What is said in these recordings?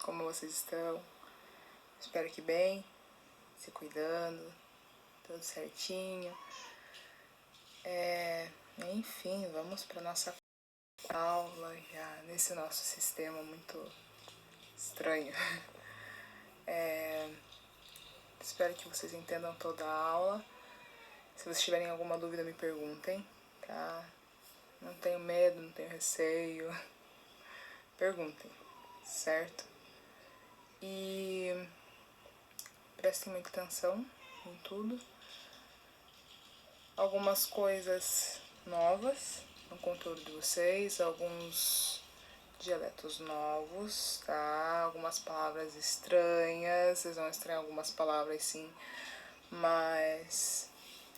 Como vocês estão? Espero que bem, se cuidando, tudo certinho. Enfim, vamos para nossa aula já nesse nosso sistema muito estranho. Espero que vocês entendam toda a aula. Se vocês tiverem alguma dúvida, me perguntem, tá? Não tenho medo, não tenho receio. Perguntem, certo? E prestem muita atenção em tudo. Algumas coisas novas no conteúdo de vocês, alguns dialetos novos, tá? Algumas palavras estranhas, vocês vão estranhar algumas palavras sim, mas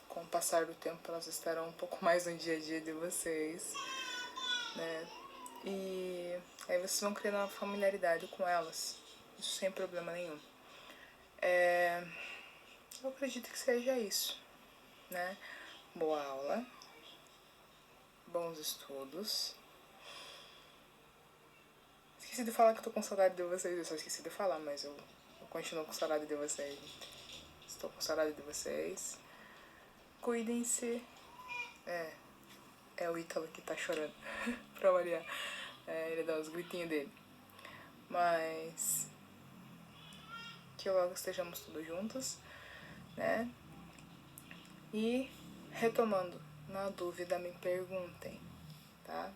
com o passar do tempo elas estarão um pouco mais no dia a dia de vocês, né? E aí vocês vão criando uma familiaridade com elas, isso sem problema nenhum. Eu acredito que seja isso, né? Boa aula, bons estudos. Esqueci de falar que eu tô com saudade de vocês, eu só esqueci de falar, mas eu continuo com saudade de vocês. Estou com saudade de vocês. Cuidem-se. É o Ítalo que tá chorando, pra variar. Ele dá os gritinhos dele. Mas que logo estejamos todos juntos, né? E retomando, na dúvida me perguntem, tá?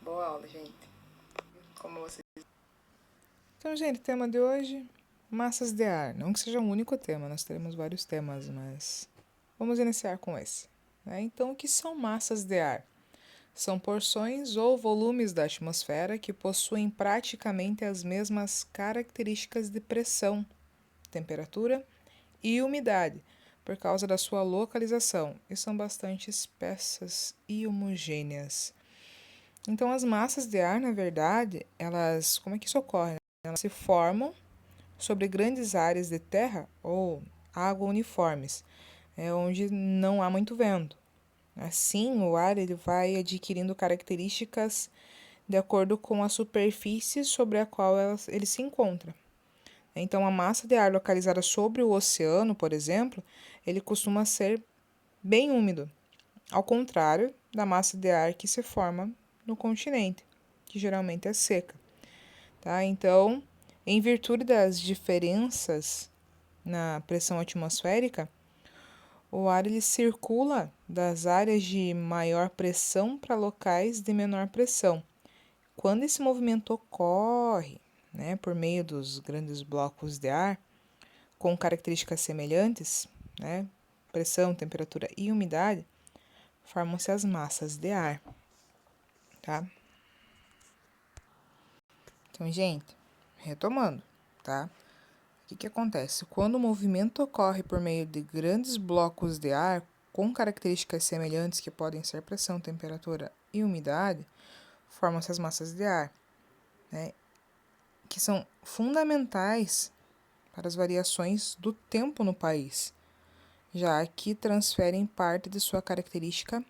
Boa aula, gente. Como vocês... Então, gente, o tema de hoje, massas de ar. Não que seja um único tema, nós teremos vários temas, mas vamos iniciar com esse. Né? Então, o que são massas de ar? São porções ou volumes da atmosfera que possuem praticamente as mesmas características de pressão, temperatura e umidade, por causa da sua localização, e são bastante espessas e homogêneas. Então, as massas de ar, na verdade, como é que isso ocorre? Elas se formam sobre grandes áreas de terra ou água uniformes, onde não há muito vento. Assim, o ar ele vai adquirindo características de acordo com a superfície sobre a qual ele se encontra. Então, a massa de ar localizada sobre o oceano, por exemplo, ele costuma ser bem úmido, ao contrário da massa de ar que se forma no continente, que geralmente é seca. Tá? Então, em virtude das diferenças na pressão atmosférica, o ar ele circula das áreas de maior pressão para locais de menor pressão. Quando esse movimento ocorre, né, por meio dos grandes blocos de ar, com características semelhantes, né, pressão, temperatura e umidade, formam-se as massas de ar, tá? Então, gente, retomando, tá? O que acontece? Quando o movimento ocorre por meio de grandes blocos de ar com características semelhantes que podem ser pressão, temperatura e umidade, formam-se as massas de ar, né? Que são fundamentais para as variações do tempo no país, já que transferem parte de sua característica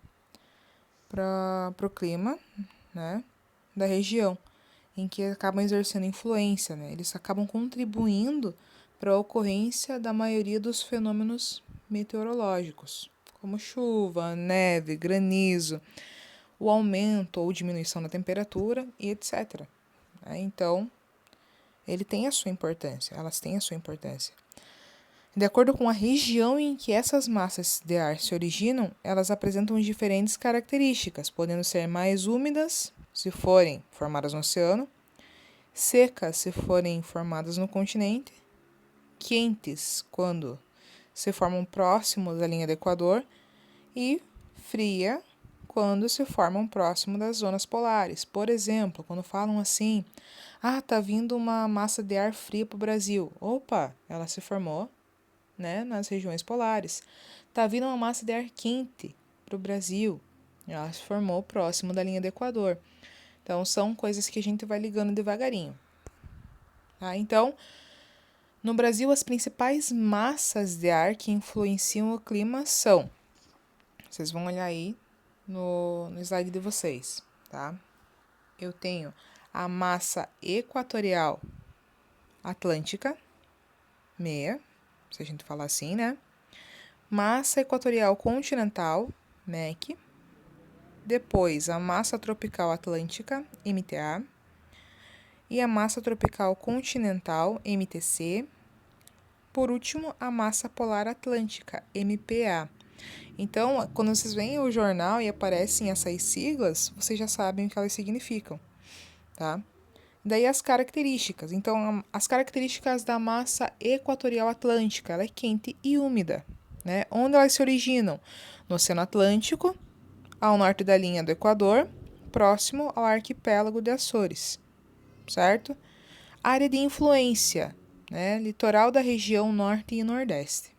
para o clima, né, da região, em que acabam exercendo influência, né? Eles acabam contribuindo para a ocorrência da maioria dos fenômenos meteorológicos, como chuva, neve, granizo, o aumento ou diminuição da temperatura e etc. Então, ele tem a sua importância, elas têm a sua importância. De acordo com a região em que essas massas de ar se originam, elas apresentam diferentes características, podendo ser mais úmidas, se forem formadas no oceano, secas, se forem formadas no continente, quentes, quando se formam próximos da linha do Equador, e fria, quando se formam próximo das zonas polares. Por exemplo, quando falam assim, tá vindo uma massa de ar fria para o Brasil. Opa, ela se formou, né, nas regiões polares. Tá vindo uma massa de ar quente para o Brasil. Ela se formou próximo da linha do Equador. Então, são coisas que a gente vai ligando devagarinho. Tá? Então, no Brasil, as principais massas de ar que influenciam o clima são... Vocês vão olhar aí no slide de vocês, tá? Eu tenho a massa equatorial, atlântica, MEA, se a gente falar assim, né? Massa equatorial continental, MEC. Depois, a massa tropical atlântica, MTA. E a massa tropical continental, MTC. Por último, a massa polar atlântica, MPA. Então, quando vocês veem o jornal e aparecem essas siglas, vocês já sabem o que elas significam, tá? Daí as características. Então, as características da massa equatorial atlântica, ela é quente e úmida, né? Onde elas se originam? No Oceano Atlântico, ao norte da linha do Equador, próximo ao arquipélago de Açores, certo? Área de influência, né? Litoral da região norte e nordeste.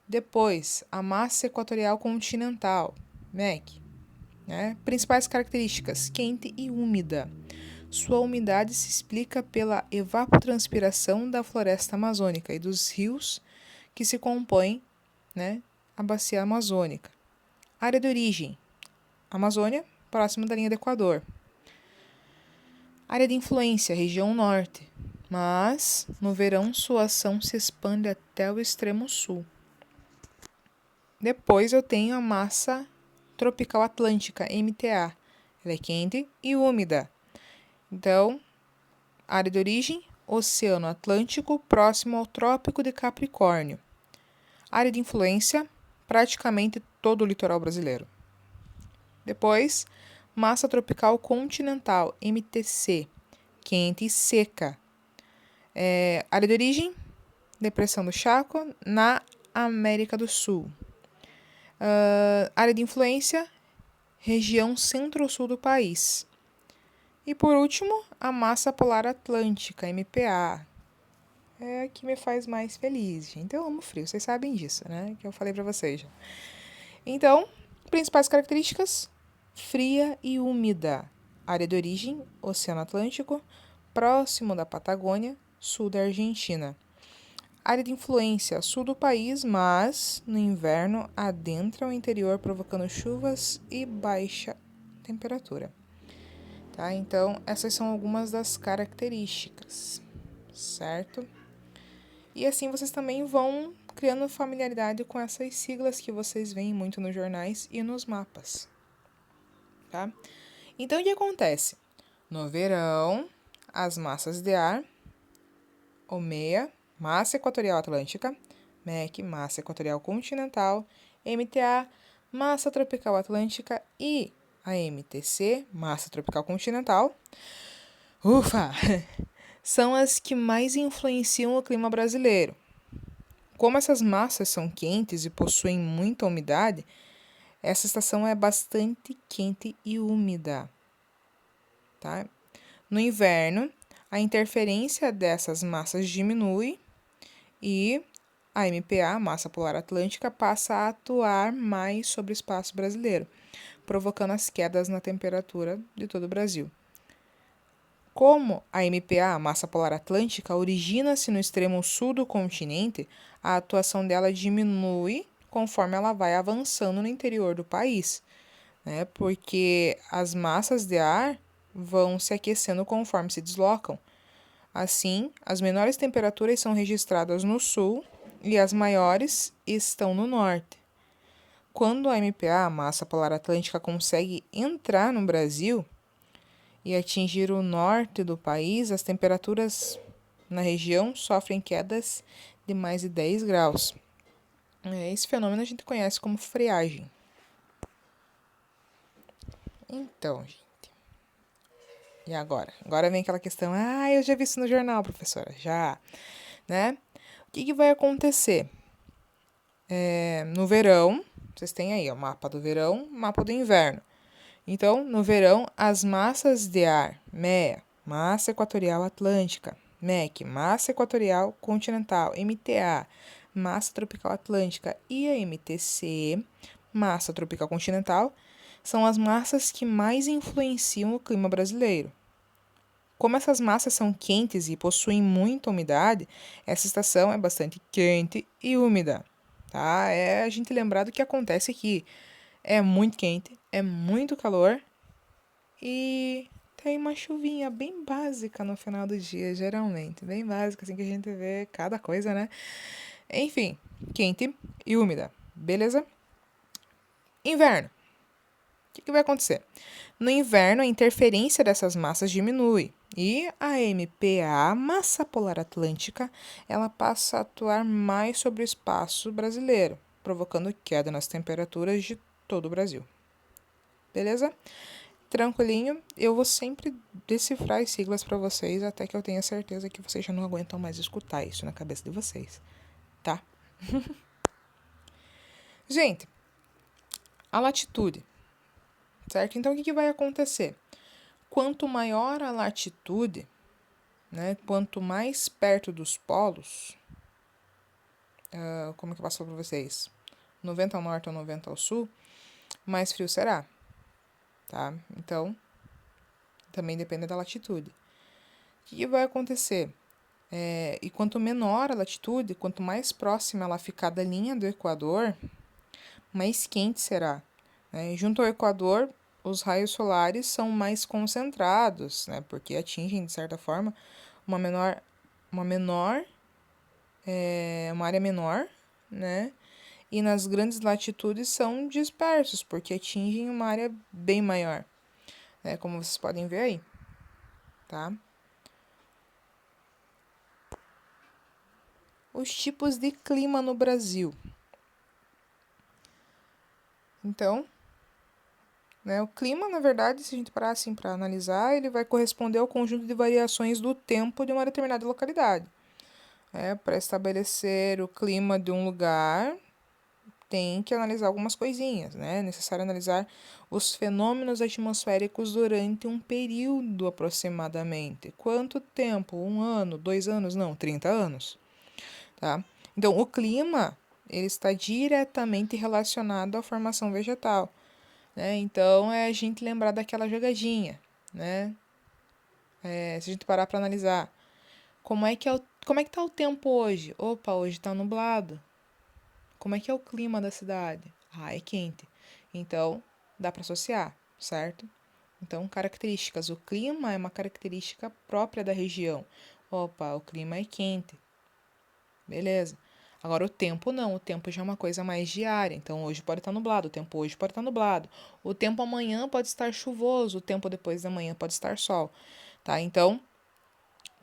Depois, a massa equatorial continental, MEC, né? Principais características, quente e úmida. Sua umidade se explica pela evapotranspiração da floresta amazônica e dos rios que se compõem, né, a bacia amazônica. Área de origem, Amazônia, próximo da linha do Equador. Área de influência, região norte, mas no verão sua ação se expande até o extremo sul. Depois eu tenho a massa tropical atlântica, MTA. Ela é quente e úmida. Então, área de origem, Oceano Atlântico, próximo ao Trópico de Capricórnio. Área de influência, praticamente todo o litoral brasileiro. Depois, massa tropical continental, MTC, quente e seca. Área de origem, Depressão do Chaco, na América do Sul. Área de influência, região centro-sul do país. E por último, a massa polar atlântica, MPA. É a que me faz mais feliz, gente. Eu amo frio, vocês sabem disso, né? Que eu falei pra vocês já. Então, principais características: fria e úmida. Área de origem, Oceano Atlântico, próximo da Patagônia, sul da Argentina. Área de influência, sul do país, mas no inverno adentra o interior, provocando chuvas e baixa temperatura. Tá? Então, essas são algumas das características, certo? E assim vocês também vão criando familiaridade com essas siglas que vocês veem muito nos jornais e nos mapas, tá? Então, o que acontece? No verão, as massas de ar, OMEA, massa equatorial atlântica, MEC, massa equatorial continental, MTA, massa tropical atlântica e a MTC, massa tropical continental, são as que mais influenciam o clima brasileiro. Como essas massas são quentes e possuem muita umidade, essa estação é bastante quente e úmida. Tá? No inverno, a interferência dessas massas diminui e a MPA, massa polar atlântica, passa a atuar mais sobre o espaço brasileiro, provocando as quedas na temperatura de todo o Brasil. Como a MPA, massa polar atlântica, origina-se no extremo sul do continente, a atuação dela diminui conforme ela vai avançando no interior do país, né? Porque as massas de ar vão se aquecendo conforme se deslocam. Assim, as menores temperaturas são registradas no sul e as maiores estão no norte. Quando a MPA, a massa polar atlântica, consegue entrar no Brasil e atingir o norte do país, as temperaturas na região sofrem quedas de mais de 10 graus. Esse fenômeno a gente conhece como friagem. Então, gente. E agora? Agora vem aquela questão, eu já vi isso no jornal, professora. Já, né? O que vai acontecer? No verão, vocês têm aí o mapa do verão, mapa do inverno. Então, no verão, as massas de ar, MEA, massa equatorial atlântica, MEC, massa equatorial continental, MTA, massa tropical atlântica e a MTC, massa tropical continental, são as massas que mais influenciam o clima brasileiro. Como essas massas são quentes e possuem muita umidade, essa estação é bastante quente e úmida. Tá? É a gente lembrar do que acontece aqui. É muito quente, é muito calor e tem uma chuvinha bem básica no final do dia, geralmente. Bem básica, assim que a gente vê cada coisa, né? Enfim, quente e úmida. Beleza? Inverno. O que vai acontecer? No inverno, a interferência dessas massas diminui e a MPA, massa polar atlântica, ela passa a atuar mais sobre o espaço brasileiro, provocando queda nas temperaturas de todo o Brasil. Beleza? Tranquilinho, eu vou sempre decifrar as siglas para vocês até que eu tenha certeza que vocês já não aguentam mais escutar isso na cabeça de vocês, tá? Gente, a latitude, certo? Então, o que vai acontecer? Quanto maior a latitude, né, quanto mais perto dos polos, como é que eu passo para vocês? 90 ao norte ou 90 ao sul, mais frio será, tá? Então, também depende da latitude. O que vai acontecer? E quanto menor a latitude, quanto mais próxima ela ficar da linha do Equador, mais quente será. Né? Junto ao Equador, os raios solares são mais concentrados, né? Porque atingem, de certa forma, uma área menor, né? E nas grandes latitudes são dispersos, porque atingem uma área bem maior, né? Como vocês podem ver aí, tá? Os tipos de clima no Brasil. Então, né, o clima, na verdade, se a gente parar assim para analisar, ele vai corresponder ao conjunto de variações do tempo de uma determinada localidade. Para estabelecer o clima de um lugar, tem que analisar algumas coisinhas, né? É necessário analisar os fenômenos atmosféricos durante um período aproximadamente. Quanto tempo? 1 ano, 2 anos? Não, 30 anos. Tá? Então, o clima ele está diretamente relacionado à formação vegetal. Né? Então, é a gente lembrar daquela jogadinha. Né? Se a gente parar para analisar, como é que está o tempo hoje? Opa, hoje está nublado. Como é que é o clima da cidade? Ah, é quente. Então, dá para associar, certo? Então, características. O clima é uma característica própria da região. Opa, o clima é quente. Beleza. Agora, o tempo não. O tempo já é uma coisa mais diária. Então, hoje pode estar nublado. O tempo hoje pode estar nublado. O tempo amanhã pode estar chuvoso. O tempo depois da manhã pode estar sol. Tá? Então,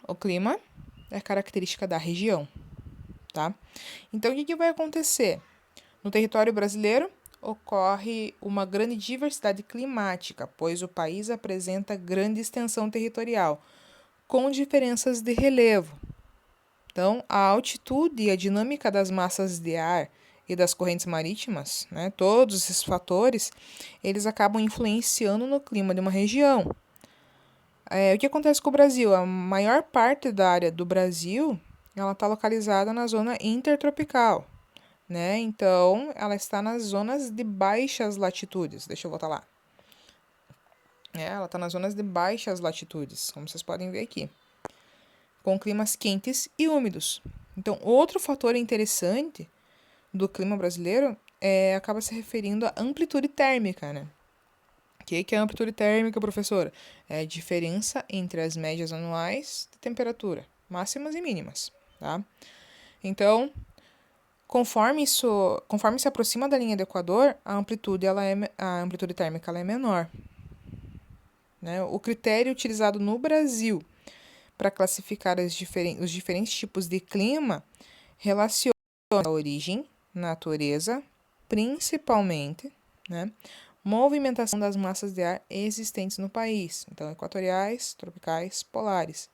o clima é característica da região. Tá? Então, o que vai acontecer? No território brasileiro, ocorre uma grande diversidade climática, pois o país apresenta grande extensão territorial, com diferenças de relevo. Então, a altitude e a dinâmica das massas de ar e das correntes marítimas, né, todos esses fatores, eles acabam influenciando no clima de uma região. O que acontece com o Brasil? A maior parte da área do Brasil ela está localizada na zona intertropical, né? Então, ela está nas zonas de baixas latitudes. Deixa eu voltar lá. Ela está nas zonas de baixas latitudes, como vocês podem ver aqui, com climas quentes e úmidos. Então, outro fator interessante do clima brasileiro acaba se referindo à amplitude térmica, né? O que é a amplitude térmica, professora? É a diferença entre as médias anuais de temperatura, máximas e mínimas, tá? Então, conforme se aproxima da linha do Equador, a amplitude térmica ela é menor. Né? O critério utilizado no Brasil para classificar os diferentes tipos de clima relaciona a origem, natureza, principalmente, né? Movimentação das massas de ar existentes no país, então equatoriais, tropicais, polares.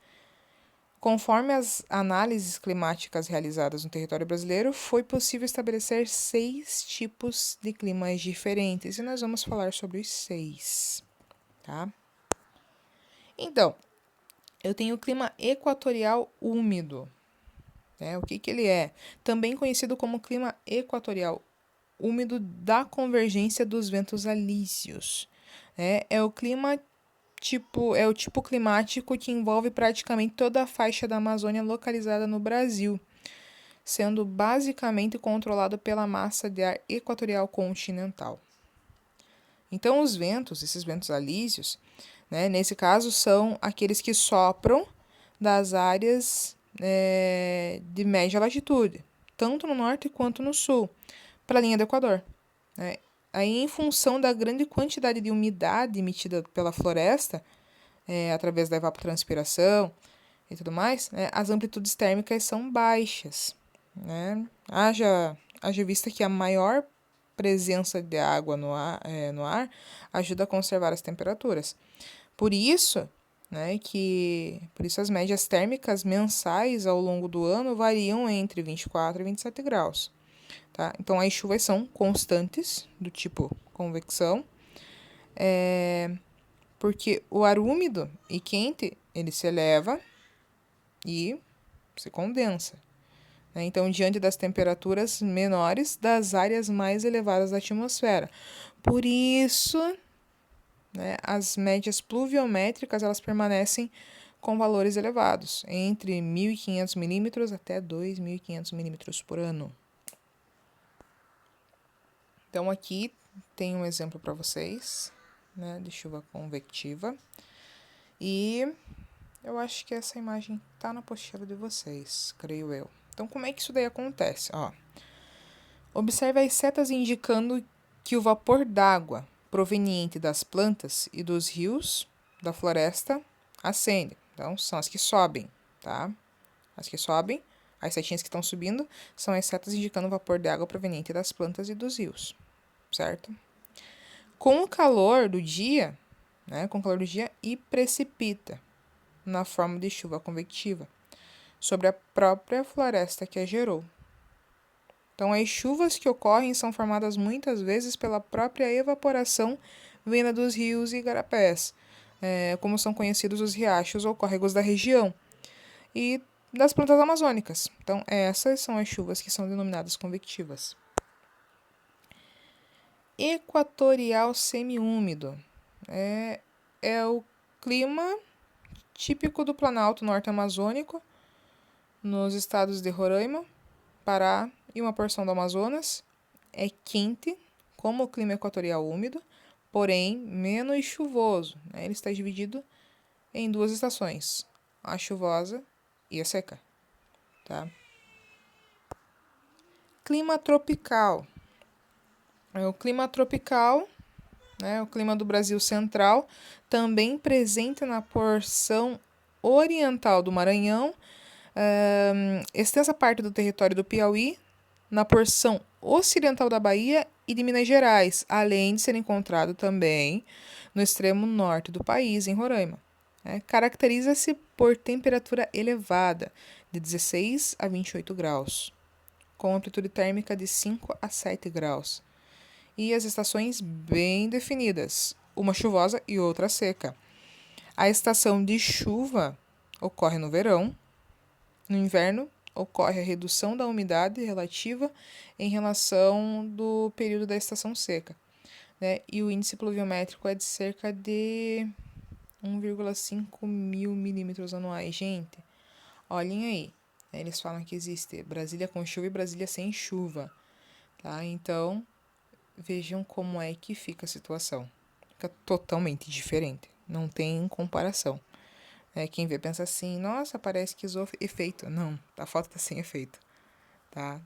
Conforme as análises climáticas realizadas no território brasileiro, foi possível estabelecer 6 tipos de climas diferentes, e nós vamos falar sobre os 6, tá? Então, eu tenho o clima equatorial úmido. Né? O que ele é? Também conhecido como clima equatorial úmido da convergência dos ventos alísios. É o tipo climático que envolve praticamente toda a faixa da Amazônia localizada no Brasil, sendo basicamente controlado pela massa de ar equatorial continental. Então, esses ventos alísios, né? Nesse caso, são aqueles que sopram das áreas de média latitude, tanto no norte quanto no sul, para a linha do Equador, né? Aí, em função da grande quantidade de umidade emitida pela floresta, através da evapotranspiração e tudo mais, né, as amplitudes térmicas são baixas, né? Haja vista que a maior presença de água no ar ajuda a conservar as temperaturas. Por isso as médias térmicas mensais ao longo do ano variam entre 24 e 27 graus. Tá? Então, as chuvas são constantes, do tipo convecção, porque o ar úmido e quente, ele se eleva e se condensa. Né? Então, diante das temperaturas menores das áreas mais elevadas da atmosfera. Por isso, né, as médias pluviométricas elas permanecem com valores elevados, entre 1.500 milímetros até 2.500 milímetros por ano. Então, aqui tem um exemplo para vocês, né, de chuva convectiva. E eu acho que essa imagem está na apostila de vocês, creio eu. Então, como é que isso daí acontece? Observe as setas indicando que o vapor d'água proveniente das plantas e dos rios da floresta ascende. Então, são as que sobem, tá? As que sobem, as setinhas que estão subindo, são as setas indicando o vapor de água proveniente das plantas e dos rios, certo? Com o calor do dia, e precipita na forma de chuva convectiva sobre a própria floresta que a gerou. Então, as chuvas que ocorrem são formadas muitas vezes pela própria evaporação vinda dos rios e igarapés, como são conhecidos os riachos ou córregos da região, e das plantas amazônicas. Então, essas são as chuvas que são denominadas convectivas. Equatorial semiúmido é o clima típico do Planalto Norte Amazônico, nos estados de Roraima, Pará e uma porção do Amazonas. É quente, como o clima equatorial úmido, porém menos chuvoso. Ele está dividido em duas estações, a chuvosa e a seca. Tá? Clima tropical. O clima tropical, o clima do Brasil central, também presente na porção oriental do Maranhão, extensa parte do território do Piauí, na porção ocidental da Bahia e de Minas Gerais, além de ser encontrado também no extremo norte do país, em Roraima. Caracteriza-se por temperatura elevada, de 16 a 28 graus, com amplitude térmica de 5 a 7 graus. E as estações bem definidas, uma chuvosa e outra seca. A estação de chuva ocorre no verão. No inverno, ocorre a redução da umidade relativa em relação do período da estação seca. E o índice pluviométrico é de cerca de 1,5 mil milímetros anuais. Gente, olhem aí. Eles falam que existe Brasília com chuva e Brasília sem chuva. Tá? Então, vejam como é que fica a situação. Fica totalmente diferente. Não tem comparação. Quem vê pensa assim, nossa, parece que usou efeito. Não, a foto está sem efeito. Tá?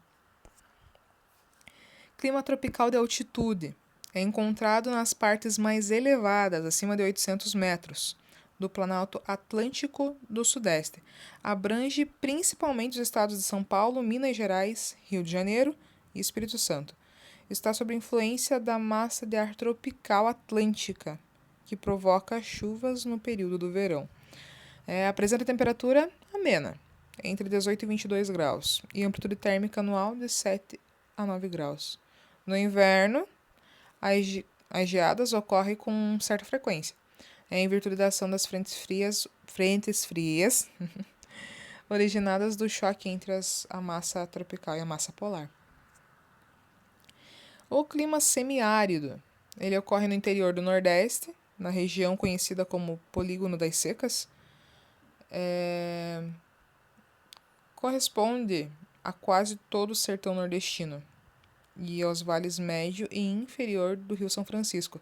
Clima tropical de altitude. É encontrado nas partes mais elevadas, acima de 800 metros, do Planalto Atlântico do Sudeste. Abrange principalmente os estados de São Paulo, Minas Gerais, Rio de Janeiro e Espírito Santo. Está sob influência da massa de ar tropical atlântica, que provoca chuvas no período do verão. Apresenta temperatura amena, entre 18 e 22 graus, e amplitude térmica anual de 7 a 9 graus. No inverno, as geadas ocorrem com certa frequência, em virtude da ação das frentes frias originadas do choque entre a massa tropical e a massa polar. O clima semiárido, ele ocorre no interior do Nordeste, na região conhecida como Polígono das Secas. Corresponde a quase todo o sertão nordestino e aos vales médio e inferior do Rio São Francisco.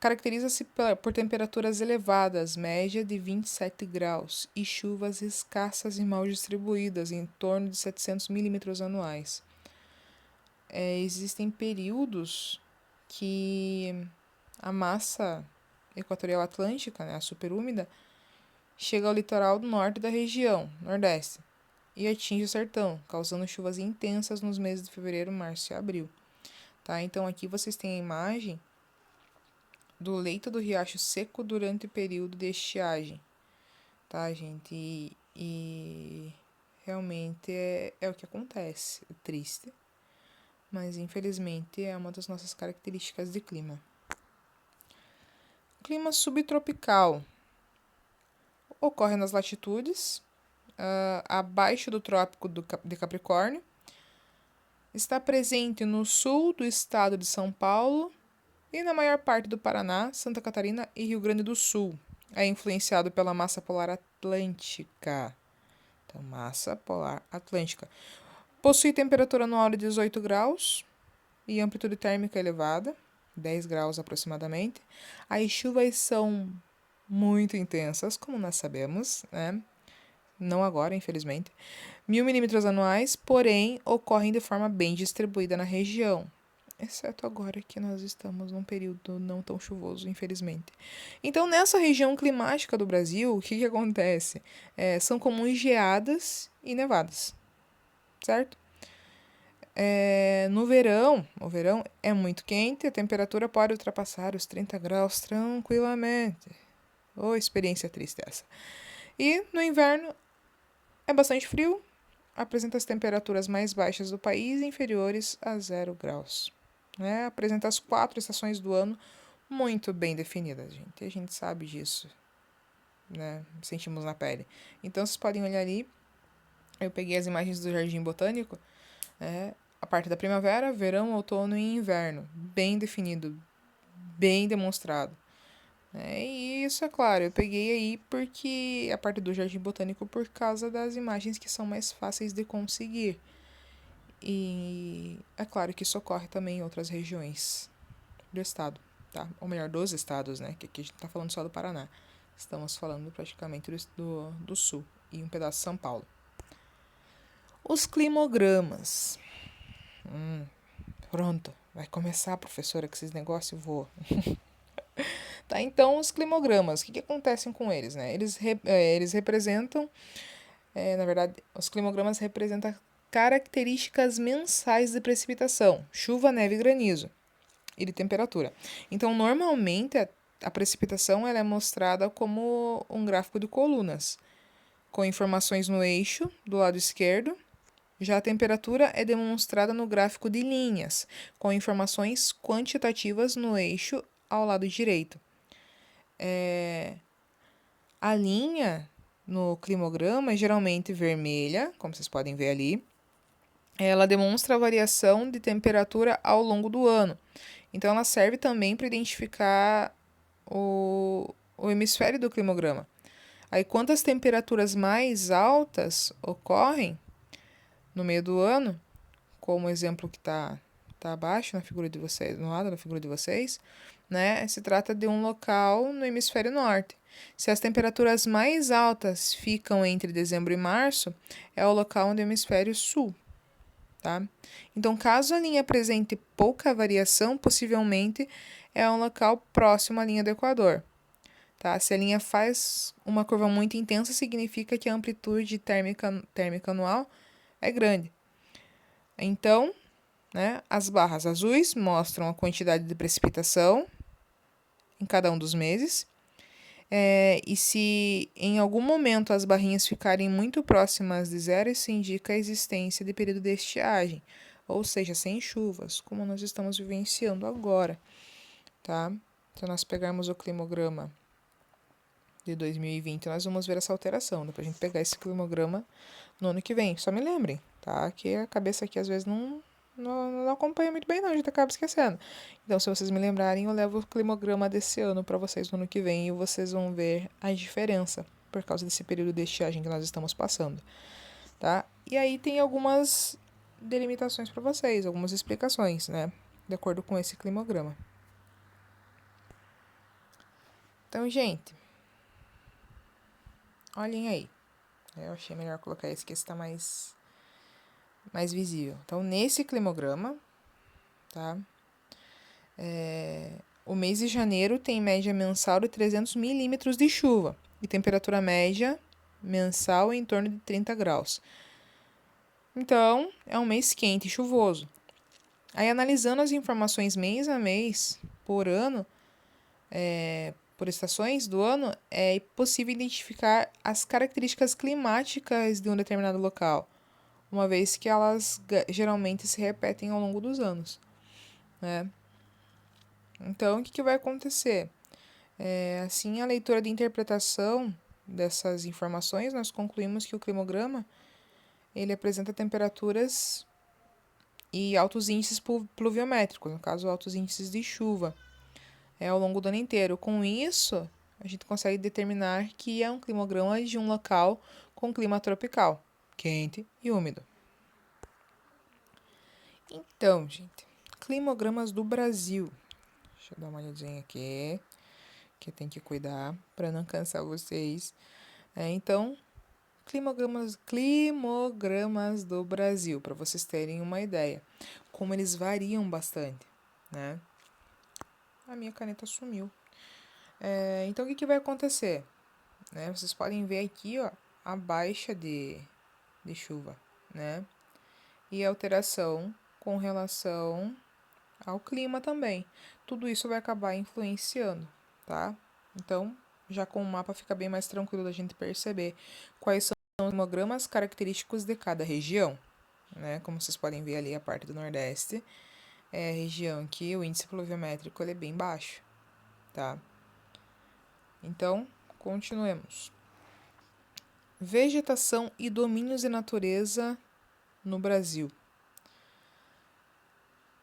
caracteriza-se por temperaturas elevadas, média de 27 graus, e chuvas escassas e mal distribuídas, em torno de 700 milímetros anuais. Existem períodos que a massa equatorial atlântica, né, a superúmida, chega ao litoral do norte da região, nordeste, e atinge o sertão, causando chuvas intensas nos meses de fevereiro, março e abril. Tá? Então aqui vocês têm a imagem do leito do riacho seco durante o período de estiagem, tá, gente? E realmente é o que acontece. É triste, mas infelizmente é uma das nossas características de clima. Clima subtropical ocorre nas latitudes abaixo do Trópico de Capricórnio. Está presente no sul do estado de São Paulo e na maior parte do Paraná, Santa Catarina e Rio Grande do Sul. É influenciado pela massa polar atlântica. Então, massa polar atlântica. Possui temperatura anual de 18 graus e amplitude térmica elevada, 10 graus aproximadamente. As chuvas são muito intensas, como nós sabemos, né? Não agora, infelizmente. 1.000 milímetros anuais, porém, ocorrem de forma bem distribuída na região. Exceto agora que nós estamos num período não tão chuvoso, infelizmente. Então, nessa região climática do Brasil, o que acontece? São comuns geadas e nevadas, certo? No verão, o verão é muito quente, a temperatura pode ultrapassar os 30 graus tranquilamente. Experiência triste essa. E no inverno é bastante frio, apresenta as temperaturas mais baixas do país, inferiores a 0 graus. Apresenta as 4 estações do ano muito bem definidas, gente. A gente sabe disso, né? Sentimos na pele. Então, vocês podem olhar ali. Eu peguei as imagens do Jardim Botânico. A parte da primavera, verão, outono e inverno. Bem definido, bem demonstrado. E isso, é claro, eu peguei aí porque a parte do Jardim Botânico por causa das imagens que são mais fáceis de conseguir. E é claro que isso ocorre também em outras regiões do estado, tá? Ou melhor, dos estados, né? Que aqui a gente tá falando só do Paraná. Estamos falando praticamente do sul e um pedaço de São Paulo. Os climogramas. Pronto, vai começar, professora, com esses negócios, vou. Tá, então, os climogramas, o que acontecem com eles, né? Eles representam, na verdade, os climogramas representam características mensais de precipitação, chuva, neve e granizo, e de temperatura. Então, normalmente, a precipitação ela é mostrada como um gráfico de colunas, com informações no eixo do lado esquerdo. Já a temperatura é demonstrada no gráfico de linhas, com informações quantitativas no eixo ao lado direito. A linha no climograma é geralmente vermelha, como vocês podem ver ali. Ela demonstra a variação de temperatura ao longo do ano. Então, ela serve também para identificar o hemisfério do climograma. Aí, quando as temperaturas mais altas ocorrem no meio do ano, como o exemplo que está abaixo na figura de vocês, no lado da figura de vocês, né? Se trata de um local no hemisfério norte. Se as temperaturas mais altas ficam entre dezembro e março, é o local do hemisfério sul. Tá? Então, caso a linha apresente pouca variação, possivelmente é um local próximo à linha do Equador. Tá? Se a linha faz uma curva muito intensa, significa que a amplitude térmica anual é grande. Então, as barras azuis mostram a quantidade de precipitação em cada um dos meses. E se em algum momento as barrinhas ficarem muito próximas de zero, isso indica a existência de período de estiagem, ou seja, sem chuvas, como nós estamos vivenciando agora. Tá? Se nós pegarmos o climograma de 2020, nós vamos ver essa alteração. Dá pra gente pegar esse climograma no ano que vem. Só me lembrem, tá? Que a cabeça aqui às vezes não acompanha muito bem, não, a gente acaba esquecendo. Então, se vocês me lembrarem, eu levo o climograma desse ano para vocês no ano que vem e vocês vão ver a diferença por causa desse período de estiagem que nós estamos passando, tá? E aí tem algumas delimitações para vocês, algumas explicações, né? De acordo com esse climograma. Então, gente, olhem aí. Eu achei melhor colocar esse, que esse tá mais visível. Então, nesse climograma, tá? O mês de janeiro tem média mensal de 300 milímetros de chuva e temperatura média mensal em torno de 30 graus. Então, é um mês quente e chuvoso. Aí, analisando as informações mês a mês, por ano, por estações do ano, é possível identificar as características climáticas de um determinado local, uma vez que elas geralmente se repetem ao longo dos anos, né? Então, o que vai acontecer? Assim, a leitura de interpretação dessas informações, nós concluímos que o climograma ele apresenta temperaturas e altos índices pluviométricos, no caso, altos índices de chuva, ao longo do ano inteiro. Com isso, a gente consegue determinar que é um climograma de um local com clima tropical, quente e úmido. Então, gente, climogramas do Brasil. Deixa eu dar uma olhadinha aqui, que eu tenho que cuidar para não cansar vocês. Então, climogramas do Brasil, para vocês terem uma ideia. Como eles variam bastante, né? A minha caneta sumiu. Então, o que vai acontecer? Vocês podem ver aqui, ó, a baixa de chuva, né? E a alteração com relação ao clima também. Tudo isso vai acabar influenciando, tá? Então, já com o mapa fica bem mais tranquilo da gente perceber quais são os climogramas característicos de cada região, né? Como vocês podem ver ali, a parte do Nordeste é a região que o índice pluviométrico ele é bem baixo, tá? Então, continuemos. Vegetação e domínios de natureza no Brasil.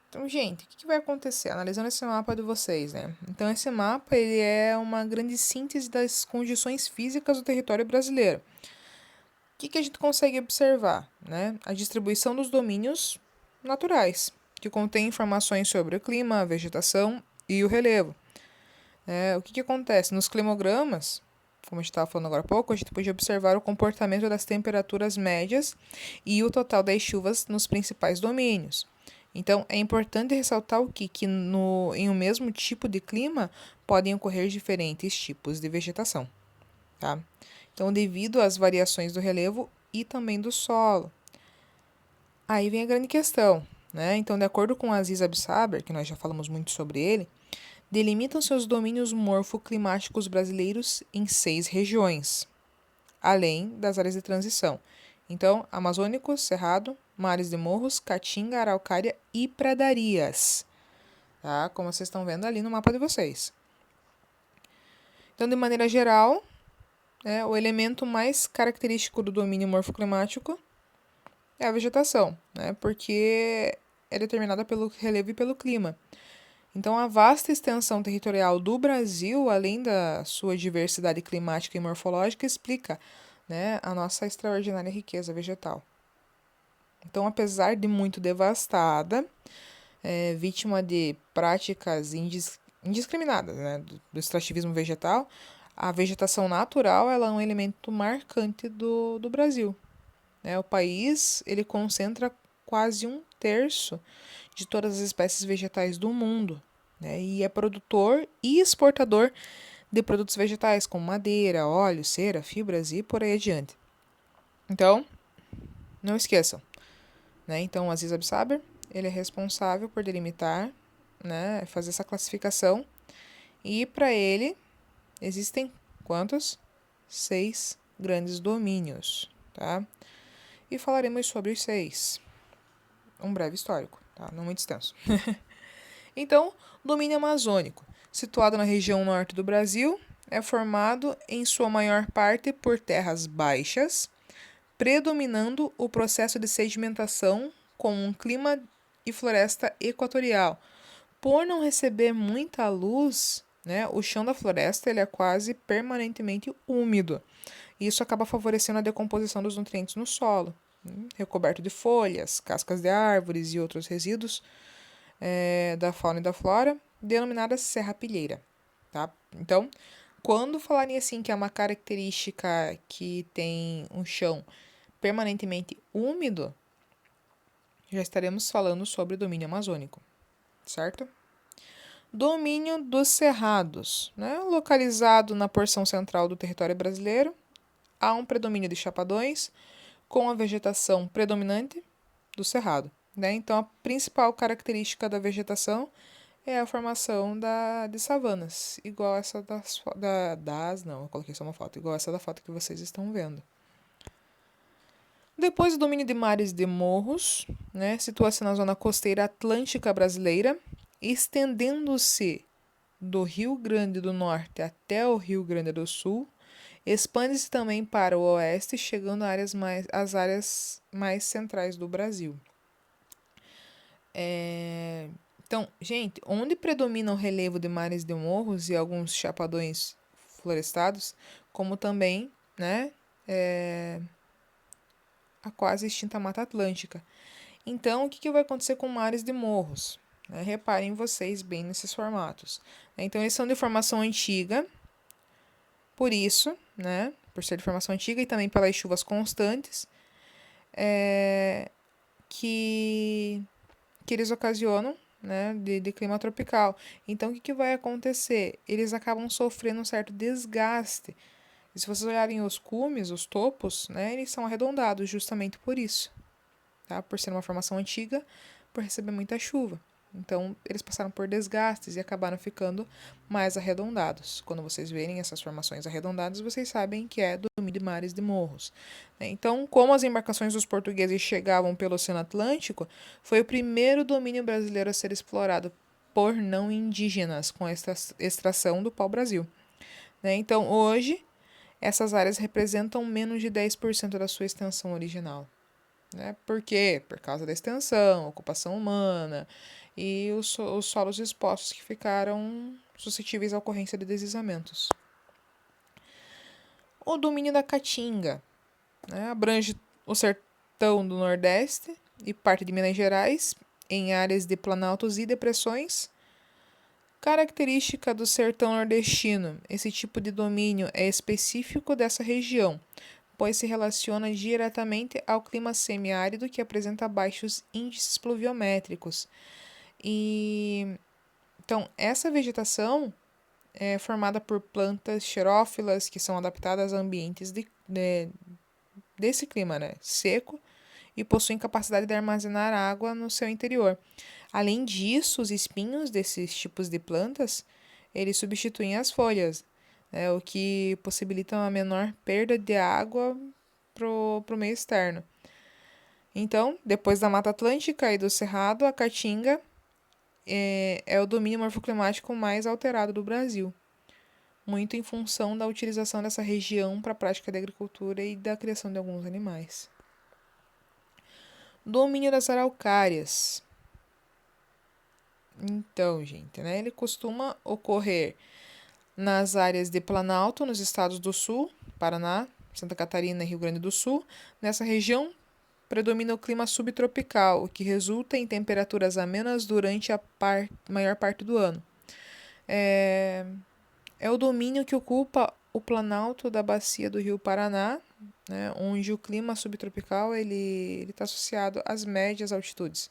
Então, gente, o que vai acontecer? Analisando esse mapa de vocês, né? Então, esse mapa ele é uma grande síntese das condições físicas do território brasileiro. O que a gente consegue observar? Né? A distribuição dos domínios naturais, que contém informações sobre o clima, a vegetação e o relevo. O que acontece? Nos climogramas, como a gente estava falando agora há pouco, a gente pode observar o comportamento das temperaturas médias e o total das chuvas nos principais domínios. Então, é importante ressaltar que em um mesmo tipo de clima podem ocorrer diferentes tipos de vegetação, tá? Então, devido às variações do relevo e também do solo. Aí vem a grande questão, né? Então, de acordo com Aziz Absaber, que nós já falamos muito sobre ele, delimitam-se os domínios morfoclimáticos brasileiros em 6 regiões, além das áreas de transição. Então, Amazônico, Cerrado, Mares de Morros, Caatinga, Araucária e Pradarias. Tá? Como vocês estão vendo ali no mapa de vocês. Então, de maneira geral, o elemento mais característico do domínio morfoclimático é a vegetação, né? Porque é determinada pelo relevo e pelo clima. Então, a vasta extensão territorial do Brasil, além da sua diversidade climática e morfológica, explica, né, a nossa extraordinária riqueza vegetal. Então, apesar de muito devastada, vítima de práticas indiscriminadas, né, do extrativismo vegetal, a vegetação natural ela é um elemento marcante do Brasil. O país ele concentra quase 1/3 de todas as espécies vegetais do mundo, né, e é produtor e exportador de produtos vegetais, como madeira, óleo, cera, fibras e por aí adiante. Então, não esqueçam. Então, o Aziz Absaber, ele é responsável por delimitar, né, fazer essa classificação. E para ele, existem quantos? 6 grandes domínios, tá? E falaremos sobre os 6. Um breve histórico, tá? Não muito extenso. Então, domínio amazônico, situado na região norte do Brasil, é formado em sua maior parte por terras baixas, predominando o processo de sedimentação com um clima e floresta equatorial. Por não receber muita luz, né, o chão da floresta ele é quase permanentemente úmido. Isso acaba favorecendo a decomposição dos nutrientes no solo, recoberto de folhas, cascas de árvores e outros resíduos da fauna e da flora, denominada serrapilheira. Tá? Então, Quando falarem assim que é uma característica que tem um chão permanentemente úmido, já estaremos falando sobre domínio amazônico, certo? Domínio dos cerrados, né? Localizado na porção central do território brasileiro, há um predomínio de chapadões com a vegetação predominante do cerrado, né? Então, a principal característica da vegetação é a formação de savanas, igual essa não, eu coloquei só uma foto, igual essa da foto que vocês estão vendo. Depois, o domínio de mares de morros, né? Situa-se na zona costeira atlântica brasileira, estendendo-se do Rio Grande do Norte até o Rio Grande do Sul, expande-se também para o oeste, chegando às áreas mais centrais do Brasil. Então, gente, onde predomina o relevo de mares de morros e alguns chapadões florestados, como também, né, a quase extinta Mata Atlântica. Então, o que vai acontecer com mares de morros? Reparem vocês bem nesses formatos. Então, eles são de formação antiga, por isso, né, por ser de formação antiga e também pelas chuvas constantes, que eles ocasionam, né, de clima tropical. Então, o que vai acontecer? Eles acabam sofrendo um certo desgaste. E se vocês olharem os cumes, os topos, né, eles são arredondados justamente por isso, tá? Por ser uma formação antiga, por receber muita chuva. Então, eles passaram por desgastes e acabaram ficando mais arredondados. Quando vocês verem essas formações arredondadas, vocês sabem que é domínio de mares de morros. Então, como as embarcações dos portugueses chegavam pelo Oceano Atlântico, foi o primeiro domínio brasileiro a ser explorado por não indígenas, com a extração do pau-brasil. Então, hoje, essas áreas representam menos de 10% da sua extensão original. Por quê? Por causa da extensão, ocupação humana e os solos expostos que ficaram suscetíveis à ocorrência de deslizamentos. O domínio da Caatinga, abrange o sertão do Nordeste e parte de Minas Gerais, em áreas de planaltos e depressões. Característica do sertão nordestino: esse tipo de domínio é específico dessa região, pois se relaciona diretamente ao clima semiárido que apresenta baixos índices pluviométricos. Então, essa vegetação é formada por plantas xerófilas que são adaptadas a ambientes desse clima, seco, e possuem capacidade de armazenar água no seu interior. Além disso, os espinhos desses tipos de plantas, eles substituem as folhas, o que possibilita uma menor perda de água para o meio externo. Então, depois da Mata Atlântica e do Cerrado, a Caatinga é o domínio morfoclimático mais alterado do Brasil, muito em função da utilização dessa região para a prática da agricultura e da criação de alguns animais. Domínio das araucárias. Então, gente, ele costuma ocorrer nas áreas de Planalto, nos estados do Sul, Paraná, Santa Catarina e Rio Grande do Sul. Nessa região, predomina o clima subtropical, o que resulta em temperaturas amenas durante a maior parte do ano. É o domínio que ocupa o planalto da bacia do Rio Paraná, onde o clima subtropical ele está associado às médias altitudes,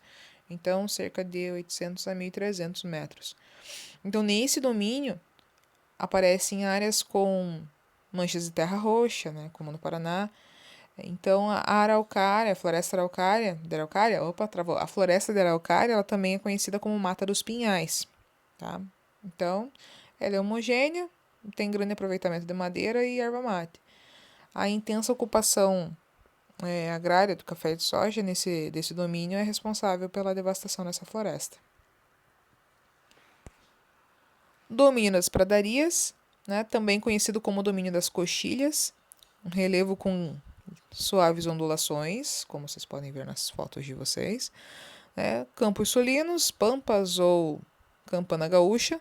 então cerca de 800 a 1.300 metros. Então, nesse domínio, aparecem áreas com manchas de terra roxa, como no Paraná. Então, a araucária, a floresta araucária, a floresta de araucária, ela também é conhecida como Mata dos Pinhais, tá? Então, ela é homogênea, tem grande aproveitamento de madeira e erva mate. A intensa ocupação agrária do café e de soja desse domínio é responsável pela devastação dessa floresta. Domínio das pradarias, também conhecido como domínio das coxilhas, um relevo com suaves ondulações, como vocês podem ver nas fotos de vocês. Campos solinos, pampas ou campana gaúcha,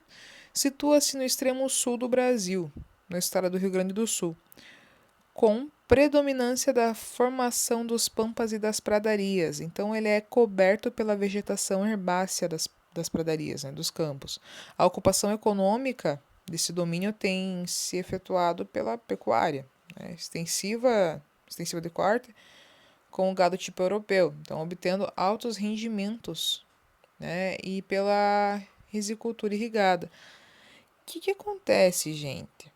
situa-se no extremo sul do Brasil, no estado do Rio Grande do Sul, com predominância da formação dos pampas e das pradarias. Então, ele é coberto pela vegetação herbácea das pradarias, dos campos. A ocupação econômica desse domínio tem se efetuado pela pecuária, né, extensiva de corte, com o gado tipo europeu, então obtendo altos rendimentos, né, e pela risicultura irrigada. O que acontece, gente?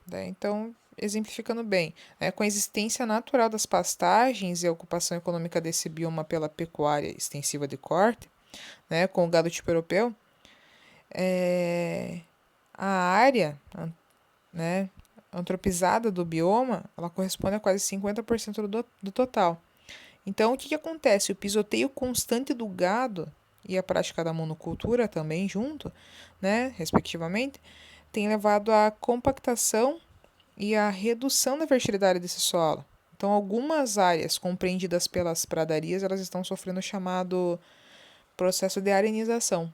Né? Então, exemplificando bem, né, com a existência natural das pastagens e a ocupação econômica desse bioma pela pecuária extensiva de corte, né, com o gado tipo europeu, a área, né, antropizada do bioma, ela corresponde a quase 50% do total. Então, o que acontece? O pisoteio constante do gado e a prática da monocultura também junto, né, respectivamente, tem levado à compactação e a redução da fertilidade desse solo. Então, algumas áreas compreendidas pelas pradarias, elas estão sofrendo o chamado processo de arenização,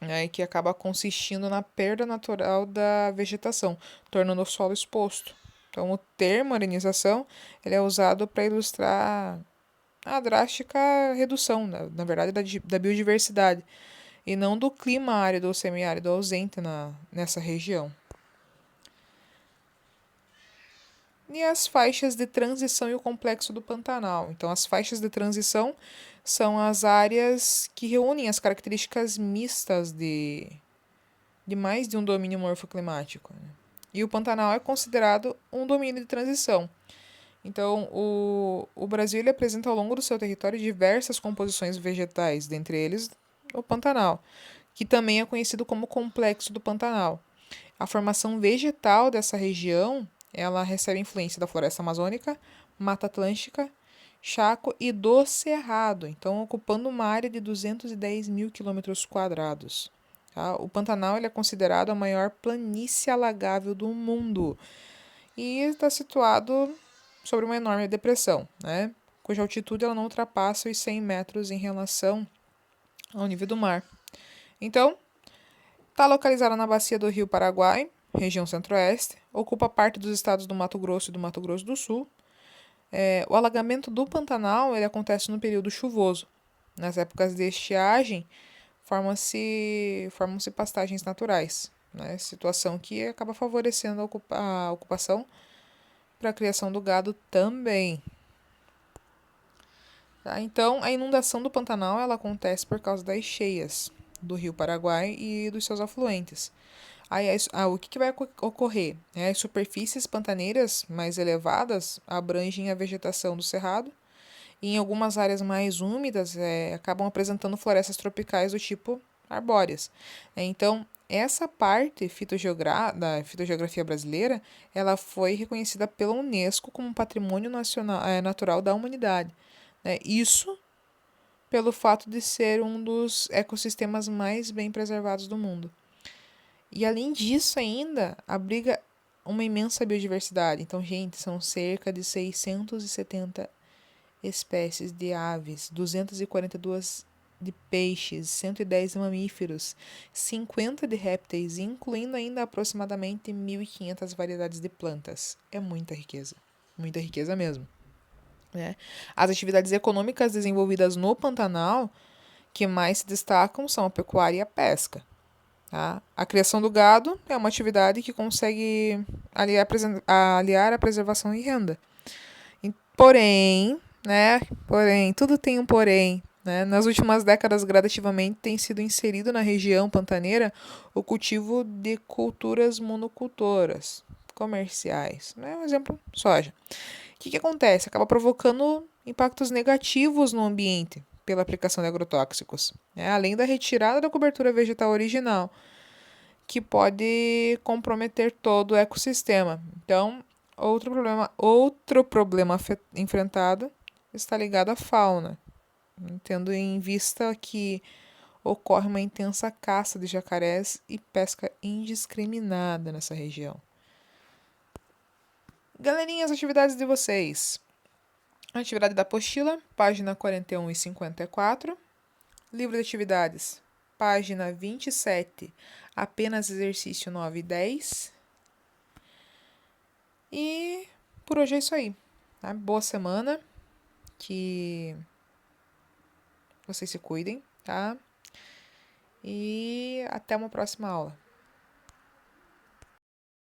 né, que acaba consistindo na perda natural da vegetação, tornando o solo exposto. Então, o termo arenização ele é usado para ilustrar a drástica redução, na verdade, da biodiversidade, e não do clima árido ou semiárido ausente nessa região. E as faixas de transição e o complexo do Pantanal. Então, as faixas de transição são as áreas que reúnem as características mistas de mais de um domínio morfoclimático, né? E o Pantanal é considerado um domínio de transição. Então, o Brasil ele apresenta ao longo do seu território diversas composições vegetais, dentre eles o Pantanal, que também é conhecido como Complexo do Pantanal. A formação vegetal dessa região ela recebe influência da floresta amazônica, Mata Atlântica, Chaco e do Cerrado, então ocupando uma área de 210 mil quilômetros quadrados. Tá? O Pantanal ele é considerado a maior planície alagável do mundo e está situado sobre uma enorme depressão, né? Cuja altitude ela não ultrapassa os 100 metros em relação ao nível do mar. Então, está localizada na bacia do Rio Paraguai, região centro-oeste, ocupa parte dos estados do Mato Grosso e do Mato Grosso do Sul. O alagamento do Pantanal ele acontece no período chuvoso. Nas épocas de estiagem, formam-se pastagens naturais, né? Situação que acaba favorecendo a ocupação para a criação do gado também. Tá? Então, a inundação do Pantanal ela acontece por causa das cheias do Rio Paraguai e dos seus afluentes. Aí, o que vai ocorrer? As superfícies pantaneiras mais elevadas abrangem a vegetação do cerrado e em algumas áreas mais úmidas acabam apresentando florestas tropicais do tipo arbóreas. Então, essa parte da fitogeografia brasileira ela foi reconhecida pela Unesco como Patrimônio Natural da Humanidade. Isso pelo fato de ser um dos ecossistemas mais bem preservados do mundo. E além disso ainda, abriga uma imensa biodiversidade. Então, gente, são cerca de 670 espécies de aves, 242 de peixes, 110 de mamíferos, 50 de répteis, incluindo ainda aproximadamente 1.500 variedades de plantas. É muita riqueza mesmo. Né? As atividades econômicas desenvolvidas no Pantanal que mais se destacam são a pecuária e a pesca. Tá? A criação do gado é uma atividade que consegue aliar a preservação e renda. Porém, tudo tem um porém. Né? Nas últimas décadas, gradativamente, tem sido inserido na região pantaneira o cultivo de culturas monocultoras comerciais. Né? Um exemplo, soja. O que acontece? Acaba provocando impactos negativos no ambiente pela aplicação de agrotóxicos, além da retirada da cobertura vegetal original, que pode comprometer todo o ecossistema. Então, outro problema enfrentado está ligado à fauna, tendo em vista que ocorre uma intensa caça de jacarés e pesca indiscriminada nessa região. Galerinha, as atividades de vocês. Atividade da apostila, página 41 e 54. Livro de atividades, página 27, apenas exercício 9 e 10. E por hoje é isso aí. Tá? Boa semana. Que vocês se cuidem, tá? E até uma próxima aula.